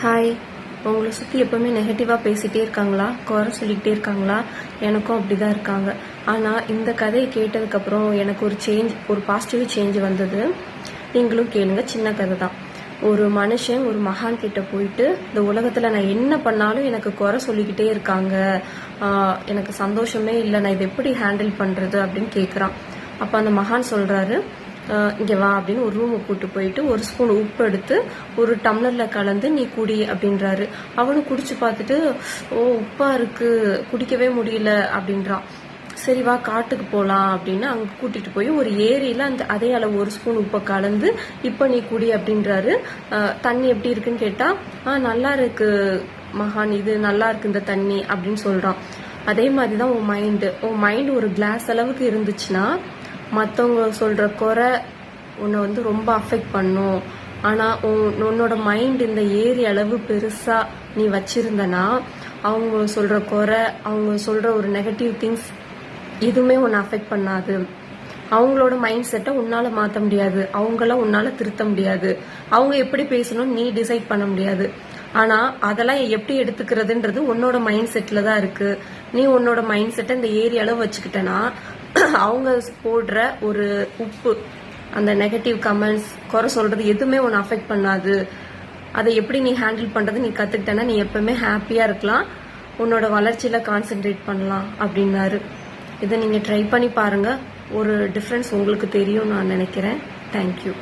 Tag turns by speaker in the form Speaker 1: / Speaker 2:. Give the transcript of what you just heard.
Speaker 1: Hi, உங்களை சுற்றி எப்போவுமே நெகட்டிவாக பேசிகிட்டே இருக்காங்களா, குறை சொல்லிக்கிட்டே இருக்காங்களா? எனக்கும் அப்படி தான் இருக்காங்க. ஆனால் இந்த கதையை கேட்டதுக்கப்புறம் எனக்கு ஒரு பாசிட்டிவ் சேஞ்ச் வந்தது. நீங்களும் கேளுங்க. சின்ன கதை தான். ஒரு மனுஷன் ஒரு மகான் கிட்ட போயிட்டு, இந்த உலகத்தில் நான் என்ன பண்ணாலும் எனக்கு குறை சொல்லிக்கிட்டே இருக்காங்க, எனக்கு சந்தோஷமே இல்லை, நான் இதை எப்படி ஹேண்டில் பண்ணுறது அப்படின்னு கேட்குறான். அப்போ அந்த மகான் சொல்கிறாரு, இங்கே வா அப்படின்னு ஒரு ரூமை கூட்டு போயிட்டு ஒரு ஸ்பூன் உப்பு எடுத்து ஒரு டம்ளரில் கலந்து நீ குடி அப்படின்றாரு. அவனும் குடிச்சு பார்த்துட்டு, உப்பா இருக்கு, குடிக்கவே முடியல அப்படின்றான். சரி வா காட்டுக்கு போகலாம் அப்படின்னு அங்கே கூட்டிட்டு போய் ஒரு ஏரியில் அதே அளவு ஒரு ஸ்பூன் உப்பை கலந்து இப்போ நீ குடி அப்படின்றாரு. தண்ணி எப்படி இருக்குன்னு கேட்டால், நல்லா இருக்கு மகான், இது நல்லா இருக்கு இந்த தண்ணி அப்படின்னு சொல்கிறான். அதே மாதிரி தான் உன் மைண்டு ஒரு கிளாஸ் அளவுக்கு இருந்துச்சுன்னா மற்றவங்க சொல்கிற குறை உன்னை ரொம்ப அஃபெக்ட் பண்ணும். ஆனால் உன்னோட மைண்ட் இந்த ஏரி அளவு பெருசாக நீ வச்சிருந்தனா அவங்க சொல்கிற குறை, அவங்க சொல்கிற ஒரு நெகட்டிவ் திங்ஸ் எதுவுமே உன்னை அஃபெக்ட் பண்ணாது. அவங்களோட மைண்ட் செட்டை உன்னால் மாற்ற முடியாது, அவங்கள உன்னால் திருத்த முடியாது, அவங்க எப்படி பேசணும்னு நீ டிசைட் பண்ண முடியாது. ஆனால் அதெல்லாம் எப்படி எடுத்துக்கிறதுன்றது உன்னோட மைண்ட் செட்டில் தான் இருக்குது. நீ உன்னோட மைண்ட் செட்டை இந்த ஏரி அளவு வச்சுக்கிட்டனா அவங்க போடுற ஒரு உப்பு, அந்த நெகட்டிவ் கமெண்ட்ஸ், குறை சொல்றது எதுவுமே உன்னை அஃபெக்ட் பண்ணாது. அதை எப்படி நீ ஹேண்டில் பண்றது நீ கத்துக்கிட்டனா நீ எப்பவுமே ஹாப்பியா இருக்கலாம், உன்னோட வளர்ச்சியில கான்சென்ட்ரேட் பண்ணலாம் அப்படின்னாரு. இதை நீங்க ட்ரை பண்ணி பாருங்க. ஒரு டிஃப்ரென்ஸ் உங்களுக்கு தெரியும் நான் நினைக்கிறேன். தேங்க்யூ.